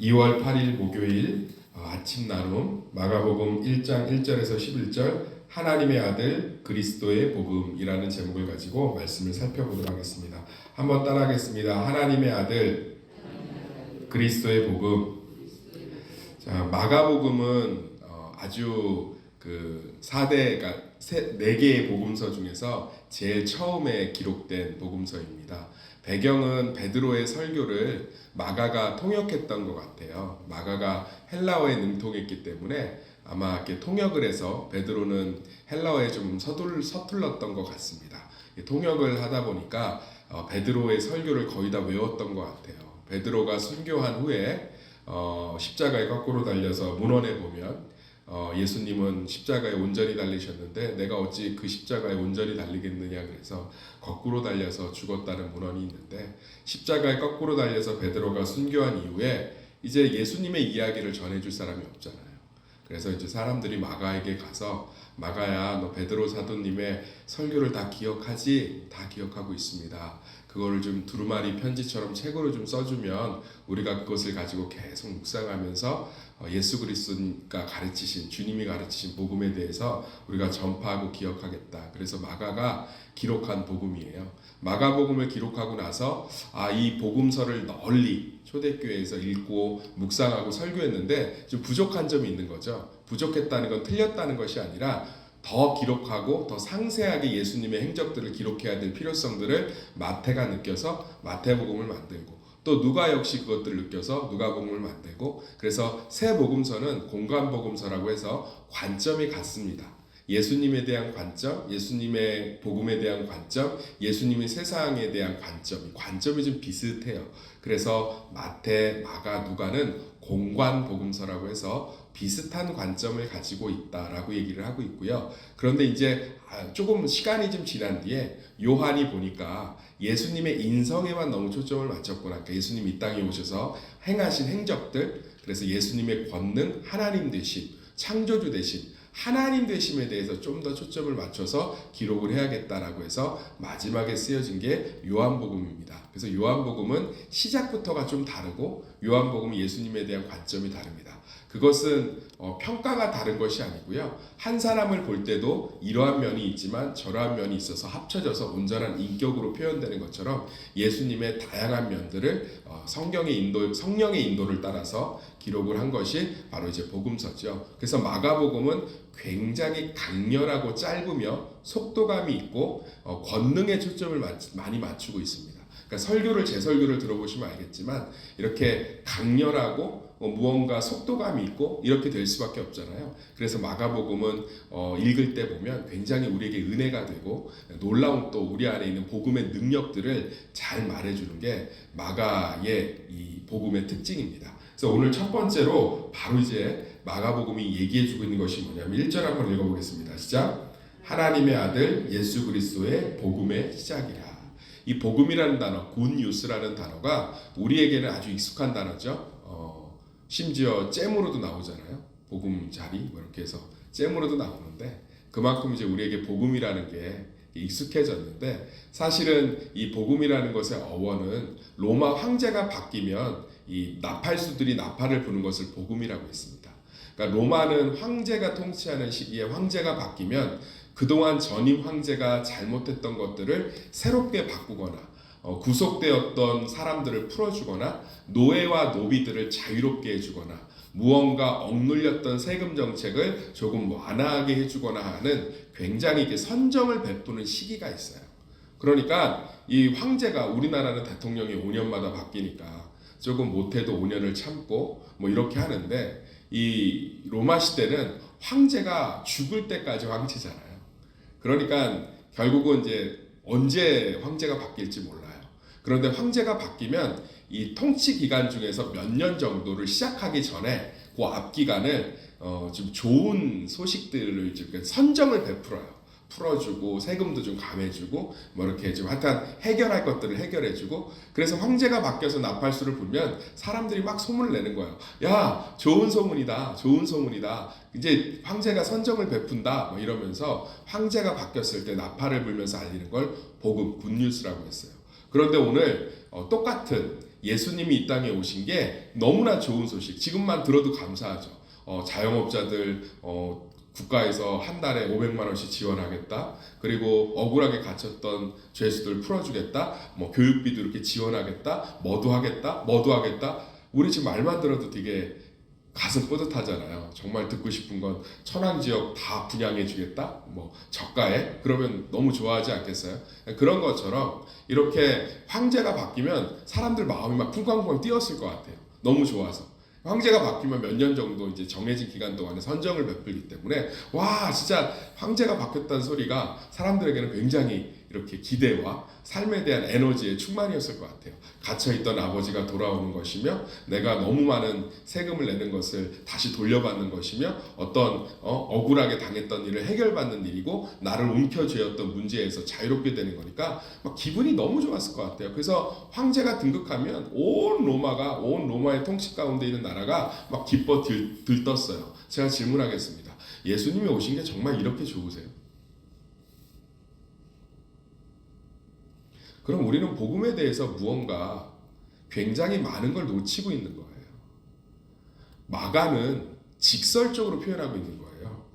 2월 8일 목요일 아침 나눔 마가복음 1장 1절에서 11절 하나님의 아들 그리스도의 복음이라는 제목을 가지고 말씀을 살펴보도록 하겠습니다. 한번 따라하겠습니다. 하나님의 아들 그리스도의 복음. 자, 마가복음은 아주 그 4개의 복음서 중에서 제일 처음에 기록된 복음서입니다. 배경은 베드로의 설교를 마가가 통역했던 것 같아요. 마가가 헬라어에 능통했기 때문에 아마 이렇게 통역을 해서 베드로는 헬라어에 좀 서툴렀던 것 같습니다. 통역을 하다 보니까 베드로의 설교를 거의 다 외웠던 것 같아요. 베드로가 순교한 후에 십자가에 거꾸로 달려서 문헌에 보면 예수님은 십자가에 온전히 달리셨는데 내가 어찌 그 십자가에 온전히 달리겠느냐 그래서 거꾸로 달려서 죽었다는 문헌이 있는데, 십자가에 거꾸로 달려서 베드로가 순교한 이후에 이제 예수님의 이야기를 전해줄 사람이 없잖아요. 그래서 이제 사람들이 마가에게 가서 마가야, 너 베드로 사도님의 설교를 다 기억하지? 다 기억하고 있습니다. 그거를 좀 두루마리 편지처럼 책으로 좀 써주면 우리가 그것을 가지고 계속 묵상하면서 예수 그리스도가 가르치신, 주님이 가르치신 복음에 대해서 우리가 전파하고 기억하겠다. 그래서 마가가 기록한 복음이에요. 마가복음을 기록하고 나서 이 복음서를 널리 초대교회에서 읽고 묵상하고 설교했는데 좀 부족한 점이 있는 거죠. 부족했다는 건 틀렸다는 것이 아니라 더 기록하고 더 상세하게 예수님의 행적들을 기록해야 될 필요성들을 마태가 느껴서 마태복음을 만들고, 또 누가 역시 그것들을 느껴서 누가복음을 만들고, 그래서 새 복음서는 공관복음서라고 해서 관점이 같습니다. 예수님에 대한 관점, 예수님의 복음에 대한 관점, 예수님의 세상에 대한 관점이 좀 비슷해요. 그래서 마태, 마가, 누가는 공관복음서라고 해서 비슷한 관점을 가지고 있다라고 얘기를 하고 있고요. 그런데 이제 조금 시간이 좀 지난 뒤에 요한이 보니까 예수님의 인성에만 너무 초점을 맞췄구나. 그러니까 예수님 이 땅에 오셔서 행하신 행적들, 그래서 예수님의 권능, 하나님 되심, 창조주 되심, 하나님 되심에 대해서 좀 더 초점을 맞춰서 기록을 해야겠다라고 해서 마지막에 쓰여진 게 요한복음입니다. 그래서 요한복음은 시작부터가 좀 다르고 요한복음은 예수님에 대한 관점이 다릅니다. 그것은 평가가 다른 것이 아니고요. 한 사람을 볼 때도 이러한 면이 있지만 저러한 면이 있어서 합쳐져서 온전한 인격으로 표현되는 것처럼 예수님의 다양한 면들을 성령의 인도를 따라서 기록을 한 것이 바로 이제 복음서죠. 그래서 마가복음은 굉장히 강렬하고 짧으며 속도감이 있고 권능에 초점을 많이 맞추고 있습니다. 그러니까 제 설교를 들어보시면 알겠지만 이렇게 강렬하고 무언가 속도감이 있고 이렇게 될 수밖에 없잖아요. 그래서 마가복음은 읽을 때 보면 굉장히 우리에게 은혜가 되고 놀라운, 또 우리 안에 있는 복음의 능력들을 잘 말해주는 게 마가의 이 복음의 특징입니다. 그래서 오늘 첫 번째로 바로 이제 마가복음이 얘기해주고 있는 것이 뭐냐면 1절 한번 읽어보겠습니다. 시작. 하나님의 아들 예수 그리스도의 복음의 시작이라. 이 복음이라는 단어, 굿뉴스라는 단어가 우리에게는 아주 익숙한 단어죠. 심지어 잼으로도 나오잖아요. 보금자리 이렇게 해서 잼으로도 나오는데 그만큼 이제 우리에게 복음이라는 게 익숙해졌는데, 사실은 이 복음이라는 것의 어원은 로마 황제가 바뀌면 이 나팔수들이 나팔을 부는 것을 복음이라고 했습니다. 그러니까 로마는 황제가 통치하는 시기에 황제가 바뀌면 그동안 전임 황제가 잘못했던 것들을 새롭게 바꾸거나 구속되었던 사람들을 풀어주거나 노예와 노비들을 자유롭게 해주거나 무언가 억눌렸던 세금 정책을 조금 완화하게 해주거나 하는 굉장히 이렇게 선정을 베푸는 시기가 있어요. 그러니까 이 황제가, 우리나라는 대통령이 5년마다 바뀌니까 조금 못해도 5년을 참고 뭐 이렇게 하는데, 이 로마 시대는 황제가 죽을 때까지 황제잖아요. 그러니까 결국은 이제 언제 황제가 바뀔지 몰라요. 그런데 황제가 바뀌면 이 통치 기간 중에서 몇 년 정도를 시작하기 전에 그 앞 기간을 좀 좋은 소식들을 좀 선정을 베풀어요. 풀어주고 세금도 좀 감해주고 뭐 이렇게 좀 하여튼 해결할 것들을 해결해주고, 그래서 황제가 바뀌어서 나팔수를 불면 사람들이 막 소문을 내는 거예요. 야, 좋은 소문이다, 좋은 소문이다. 이제 황제가 선정을 베푼다 뭐 이러면서 황제가 바뀌었을 때 나팔을 불면서 알리는 걸 복음, 굿뉴스라고 했어요. 그런데 오늘 똑같은 예수님이 이 땅에 오신 게 너무나 좋은 소식. 지금만 들어도 감사하죠. 자영업자들 국가에서 한 달에 500만 원씩 지원하겠다. 그리고 억울하게 갇혔던 죄수들 풀어주겠다. 뭐 교육비도 이렇게 지원하겠다. 뭐도 하겠다. 뭐도 하겠다. 우리 지금 말만 들어도 되게 가슴 뿌듯하잖아요. 정말 듣고 싶은 건 천황지역 다 분양해주겠다. 뭐 저가에 그러면 너무 좋아하지 않겠어요? 그런 것처럼 이렇게 황제가 바뀌면 사람들 마음이 막 쿵쾅쿵쾅 뛰었을 것 같아요. 너무 좋아서. 황제가 바뀌면 몇 년 정도 이제 정해진 기간 동안에 선정을 베풀기 때문에 와 진짜 황제가 바뀌었다는 소리가 사람들에게는 굉장히 이렇게 기대와 삶에 대한 에너지의 충만이었을 것 같아요. 갇혀있던 아버지가 돌아오는 것이며 내가 너무 많은 세금을 내는 것을 다시 돌려받는 것이며 어떤 억울하게 당했던 일을 해결받는 일이고 나를 움켜쥐었던 문제에서 자유롭게 되는 거니까 막 기분이 너무 좋았을 것 같아요. 그래서 황제가 등극하면 온 로마의 통치 가운데 있는 나라가 막 기뻐 들떴어요. 제가 질문하겠습니다. 예수님이 오신 게 정말 이렇게 좋으세요? 그럼 우리는 복음에 대해서 무언가 굉장히 많은 걸 놓치고 있는 거예요. 마가는 직설적으로 표현하고 있는 거예요.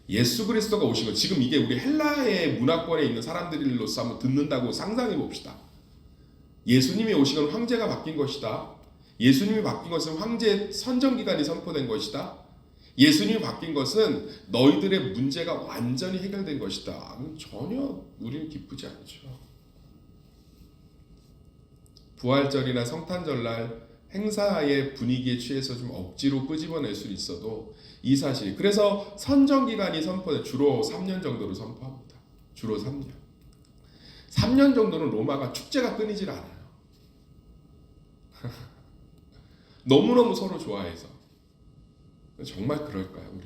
예수 그리스도가 오신 것, 지금 이게 우리 헬라의 문화권에 있는 사람들로서 한번 듣는다고 상상해 봅시다. 예수님이 오신 건 황제가 바뀐 것이다. 예수님이 바뀐 것은 황제 선정기간이 선포된 것이다. 예수님이 바뀐 것은 너희들의 문제가 완전히 해결된 것이다. 전혀 우리는 기쁘지 않죠. 부활절이나 성탄절날 행사의 분위기에 취해서 좀 억지로 끄집어낼 수 있어도 이 사실, 그래서 선정기간이 선포돼 주로 3년 정도로 선포합니다. 주로 3년. 3년 정도는 로마가 축제가 끊이질 않아요. 너무너무 서로 좋아해서. 정말 그럴까요,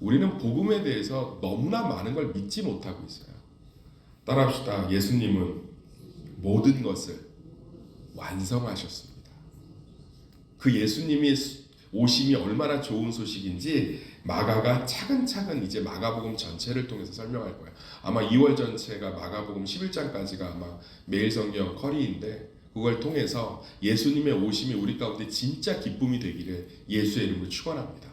우리는 복음에 대해서 너무나 많은 걸 믿지 못하고 있어요. 따라합시다. 예수님은 모든 것을 완성하셨습니다. 그 예수님이 오심이 얼마나 좋은 소식인지 마가가 차근차근 이제 마가복음 전체를 통해서 설명할 거예요. 아마 2월 전체가 마가복음 11장까지가 아마 매일 성경 커리인데 그걸 통해서 예수님의 오심이 우리 가운데 진짜 기쁨이 되기를 예수의 이름으로 축원합니다.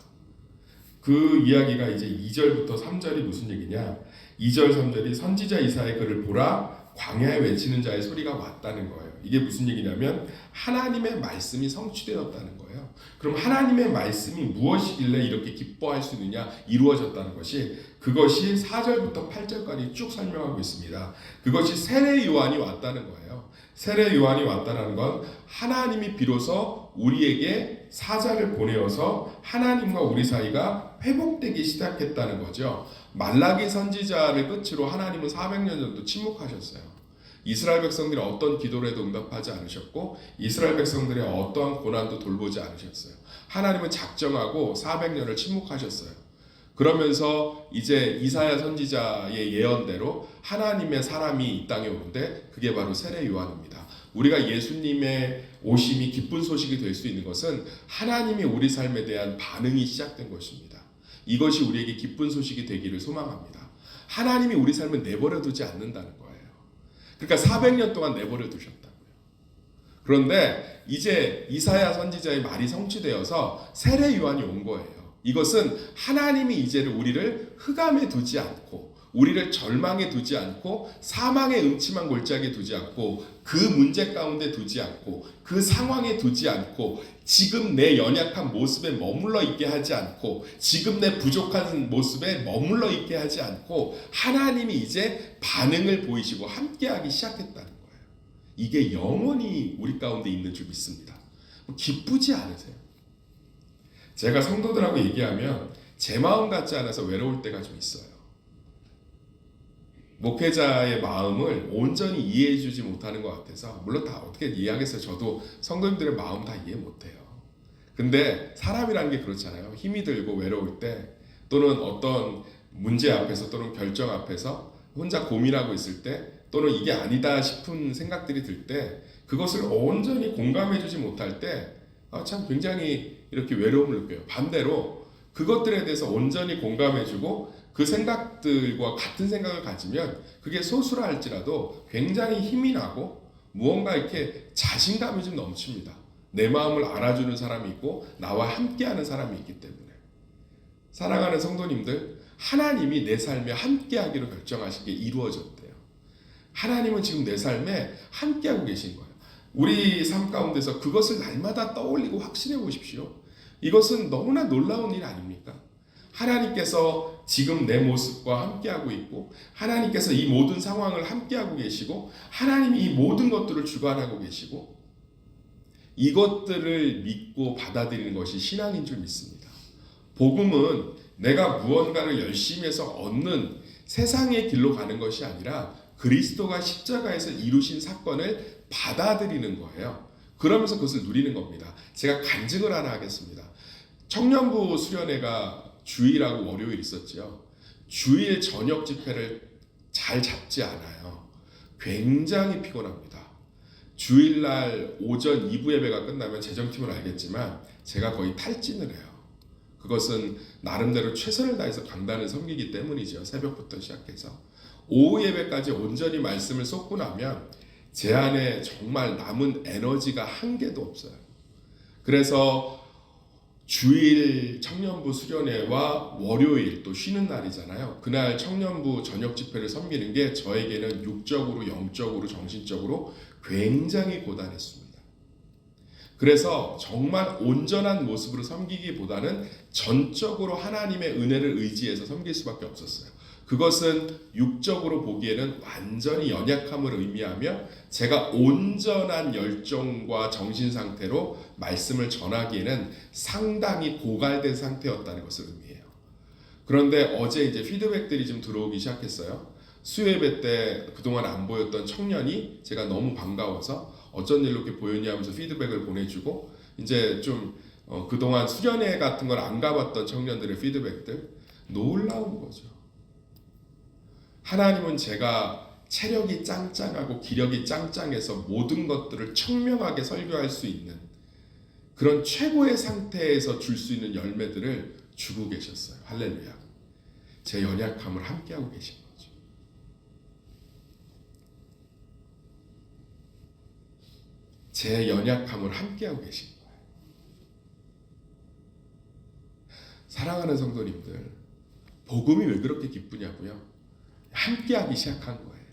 그 이야기가 이제 2절부터 3절이 무슨 얘기냐? 2절 3절이 선지자 이사야의 글을 보라 광야에 외치는 자의 소리가 왔다는 거예요. 이게 무슨 얘기냐면 하나님의 말씀이 성취되었다는 거예요. 그럼 하나님의 말씀이 무엇이길래 이렇게 기뻐할 수 있느냐? 이루어졌다는 것이 그것이 4절부터 8절까지 쭉 설명하고 있습니다. 그것이 세례 요한이 왔다는 거예요. 세례 요한이 왔다는 건 하나님이 비로소 우리에게 사자를 보내어서 하나님과 우리 사이가 회복되기 시작했다는 거죠. 말라기 선지자를 끝으로 하나님은 400년 정도 침묵하셨어요. 이스라엘 백성들이 어떤 기도를 해도 응답하지 않으셨고 이스라엘 백성들의 어떠한 고난도 돌보지 않으셨어요. 하나님은 작정하고 400년을 침묵하셨어요. 그러면서 이제 이사야 선지자의 예언대로 하나님의 사람이 이 땅에 오는데 그게 바로 세례 요한입니다. 우리가 예수님의 오심이 기쁜 소식이 될 수 있는 것은 하나님이 우리 삶에 대한 반응이 시작된 것입니다. 이것이 우리에게 기쁜 소식이 되기를 소망합니다. 하나님이 우리 삶을 내버려 두지 않는다는 거예요. 그러니까 400년 동안 내버려 두셨다고요. 그런데 이제 이사야 선지자의 말이 성취되어서 세례 요한이 온 거예요. 이것은 하나님이 이제는 우리를 흑암에 두지 않고 우리를 절망에 두지 않고 사망의 음침한 골짜기에 두지 않고 그 문제 가운데 두지 않고 그 상황에 두지 않고 지금 내 연약한 모습에 머물러 있게 하지 않고 지금 내 부족한 모습에 머물러 있게 하지 않고 하나님이 이제 반응을 보이시고 함께하기 시작했다는 거예요. 이게 영원히 우리 가운데 있는 줄 믿습니다. 기쁘지 않으세요? 제가 성도들하고 얘기하면 제 마음 같지 않아서 외로울 때가 좀 있어요. 목회자의 마음을 온전히 이해해주지 못하는 것 같아서 물론 다 어떻게 이해하겠어요. 저도 성도님들의 마음 다 이해 못해요. 근데 사람이라는 게 그렇잖아요. 힘이 들고 외로울 때 또는 어떤 문제 앞에서 또는 결정 앞에서 혼자 고민하고 있을 때 또는 이게 아니다 싶은 생각들이 들 때 그것을 온전히 공감해주지 못할 때 참 굉장히 이렇게 외로움을 느껴요. 반대로 그것들에 대해서 온전히 공감해주고 그 생각들과 같은 생각을 가지면 그게 소수라 할지라도 굉장히 힘이 나고 무언가 이렇게 자신감이 좀 넘칩니다. 내 마음을 알아주는 사람이 있고 나와 함께하는 사람이 있기 때문에. 사랑하는 성도님들, 하나님이 내 삶에 함께하기로 결정하신 게 이루어졌대요. 하나님은 지금 내 삶에 함께하고 계신 거예요. 우리 삶 가운데서 그것을 날마다 떠올리고 확신해 보십시오. 이것은 너무나 놀라운 일 아닙니까? 하나님께서 지금 내 모습과 함께하고 있고, 하나님께서 이 모든 상황을 함께하고 계시고, 하나님이 이 모든 것들을 주관하고 계시고, 이것들을 믿고 받아들이는 것이 신앙인 줄 믿습니다. 복음은 내가 무언가를 열심히 해서 얻는 세상의 길로 가는 것이 아니라 그리스도가 십자가에서 이루신 사건을 받아들이는 거예요. 그러면서 그것을 누리는 겁니다. 제가 간증을 하나 하겠습니다. 청년부 수련회가 주일하고 월요일 있었죠. 주일 저녁 집회를 잘 잡지 않아요. 굉장히 피곤합니다. 주일날 오전 2부 예배가 끝나면 재정팀은 알겠지만 제가 거의 탈진을 해요. 그것은 나름대로 최선을 다해서 강단을 섬기기 때문이죠. 새벽부터 시작해서 오후 예배까지 온전히 말씀을 쏟고 나면 제 안에 정말 남은 에너지가 한 개도 없어요. 그래서 주일 청년부 수련회와 월요일 또 쉬는 날이잖아요. 그날 청년부 저녁 집회를 섬기는 게 저에게는 육적으로, 영적으로, 정신적으로 굉장히 고단했습니다. 그래서 정말 온전한 모습으로 섬기기보다는 전적으로 하나님의 은혜를 의지해서 섬길 수밖에 없었어요. 그것은 육적으로 보기에는 완전히 연약함을 의미하며 제가 온전한 열정과 정신 상태로 말씀을 전하기에는 상당히 고갈된 상태였다는 것을 의미해요. 그런데 어제 이제 피드백들이 좀 들어오기 시작했어요. 수요예배 때 그동안 안 보였던 청년이 제가 너무 반가워서 어쩐 일로 이렇게 보였냐 하면서 피드백을 보내주고, 이제 좀 그동안 수련회 같은 걸 안 가봤던 청년들의 피드백들, 놀라운 거죠. 하나님은 제가 체력이 짱짱하고 기력이 짱짱해서 모든 것들을 청명하게 설교할 수 있는 그런 최고의 상태에서 줄 수 있는 열매들을 주고 계셨어요. 할렐루야. 제 연약함을 함께하고 계신 거죠. 제 연약함을 함께하고 계신 거예요. 사랑하는 성도님들, 복음이 왜 그렇게 기쁘냐고요? 함께하기 시작한 거예요.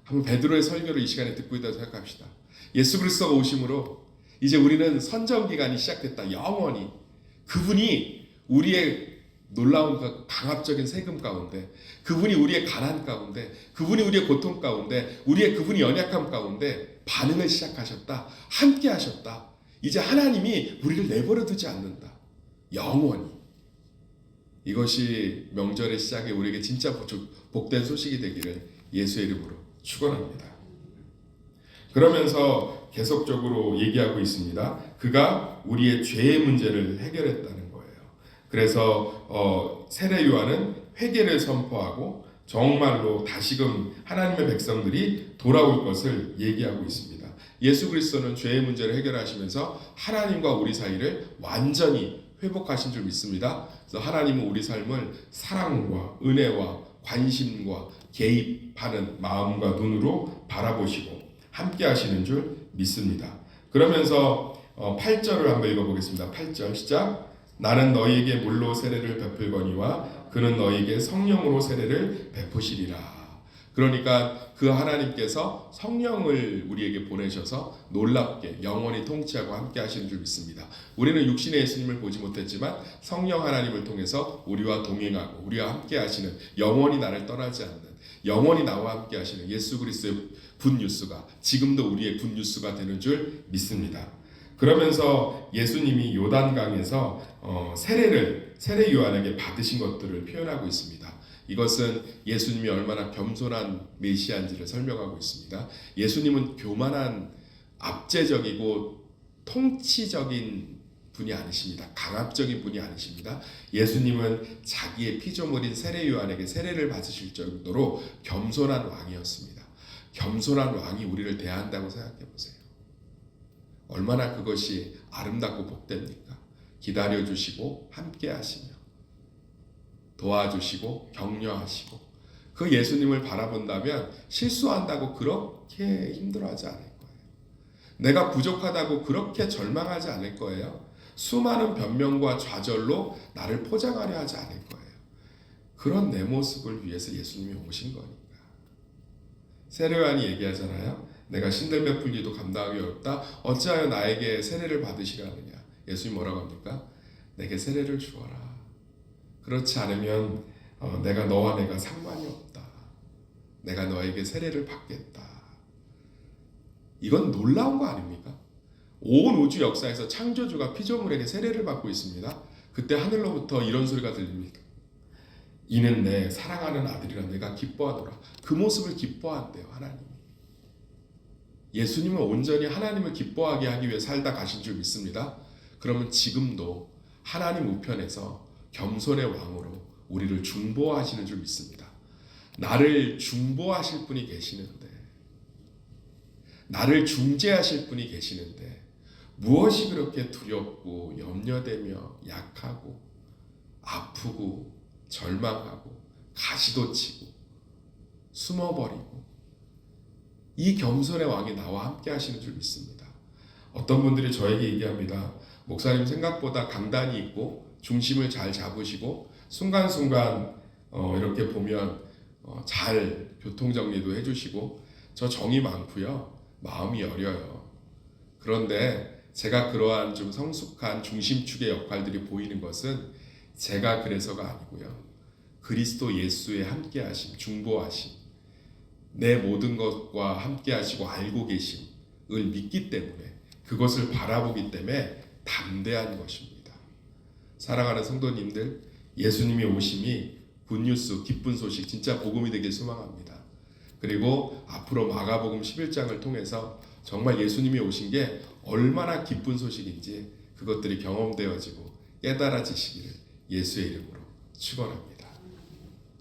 한번 베드로의 설교를 이 시간에 듣고 있다고 생각합시다. 예수 그리스도가 오심으로 이제 우리는 선정기간이 시작됐다. 영원히 그분이 우리의 놀라운 강압적인 세금 가운데, 그분이 우리의 가난 가운데, 그분이 우리의 고통 가운데, 그분이 연약함 가운데 반응을 시작하셨다. 함께 하셨다. 이제 하나님이 우리를 내버려 두지 않는다. 영원히. 이것이 명절의 시작에 우리에게 진짜 복된 소식이 되기를 예수의 이름으로 축원합니다. 그러면서 계속적으로 얘기하고 있습니다. 그가 우리의 죄의 문제를 해결했다는 거예요. 그래서 세례 요한은 회개를 선포하고 정말로 다시금 하나님의 백성들이 돌아올 것을 얘기하고 있습니다. 예수 그리스도는 죄의 문제를 해결하시면서 하나님과 우리 사이를 완전히 회복하신 줄 믿습니다. 그래서 하나님은 우리 삶을 사랑과 은혜와 관심과 개입하는 마음과 눈으로 바라보시고 함께 하시는 줄 믿습니다. 그러면서 8절을 한번 읽어보겠습니다. 8절 시작. 나는 너희에게 물로 세례를 베풀거니와 그는 너희에게 성령으로 세례를 베푸시리라. 그러니까 그 하나님께서 성령을 우리에게 보내셔서 놀랍게 영원히 통치하고 함께 하시는 줄 믿습니다. 우리는 육신의 예수님을 보지 못했지만 성령 하나님을 통해서 우리와 동행하고 우리와 함께 하시는, 영원히 나를 떠나지 않는, 영원히 나와 함께 하시는 예수 그리스도의 굿뉴스가 지금도 우리의 굿뉴스가 되는 줄 믿습니다. 그러면서 예수님이 요단강에서 세례 요한에게 받으신 것들을 표현하고 있습니다. 이것은 예수님이 얼마나 겸손한 메시아인지를 설명하고 있습니다. 예수님은 교만한 압제적이고 통치적인 분이 아니십니다. 강압적인 분이 아니십니다. 예수님은 자기의 피조물인 세례 요한에게 세례를 받으실 정도로 겸손한 왕이었습니다. 겸손한 왕이 우리를 대한다고 생각해 보세요. 얼마나 그것이 아름답고 복됩니까? 기다려주시고 함께 하시며 도와주시고 격려하시고 그 예수님을 바라본다면 실수한다고 그렇게 힘들어하지 않을 거예요. 내가 부족하다고 그렇게 절망하지 않을 거예요. 수많은 변명과 좌절로 나를 포장하려 하지 않을 거예요. 그런 내 모습을 위해서 예수님이 오신 거니까. 세례요한이 얘기하잖아요. 내가 신들 베풀기도 감당하기 어렵다. 어찌하여 나에게 세례를 받으시려 하느냐. 예수님 뭐라고 합니까? 내게 세례를 주어라. 그렇지 않으면 내가 너와 내가 상관이 없다. 내가 너에게 세례를 받겠다. 이건 놀라운 거 아닙니까? 온 우주 역사에서 창조주가 피조물에게 세례를 받고 있습니다. 그때 하늘로부터 이런 소리가 들립니다. 이는 내 사랑하는 아들이라 내가 기뻐하노라. 그 모습을 기뻐한대요, 하나님이. 예수님은 온전히 하나님을 기뻐하게 하기 위해 살다 가신 줄 믿습니다. 그러면 지금도 하나님 우편에서 겸손의 왕으로 우리를 중보하시는 줄 믿습니다. 나를 중보하실 분이 계시는데, 나를 중재하실 분이 계시는데 무엇이 그렇게 두렵고 염려되며 약하고 아프고 절망하고 가시도 치고 숨어버리고, 이 겸손의 왕이 나와 함께 하시는 줄 믿습니다. 어떤 분들이 저에게 얘기합니다. 목사님 생각보다 강단이 있고 중심을 잘 잡으시고 순간순간 이렇게 보면 잘 교통정리도 해주시고 저 정이 많고요. 마음이 여려요. 그런데 제가 그러한 좀 성숙한 중심축의 역할들이 보이는 것은 제가 그래서가 아니고요. 그리스도 예수의 함께하심, 중보하심, 내 모든 것과 함께하시고 알고 계심을 믿기 때문에, 그것을 바라보기 때문에 담대한 것입니다. 사랑하는 성도님들, 예수님의 오심이 굿뉴스, 기쁜 소식, 진짜 복음이 되길 소망합니다. 그리고 앞으로 마가복음 11장을 통해서 정말 예수님이 오신 게 얼마나 기쁜 소식인지 그것들이 경험되어지고 깨달아지시기를 예수의 이름으로 축원합니다.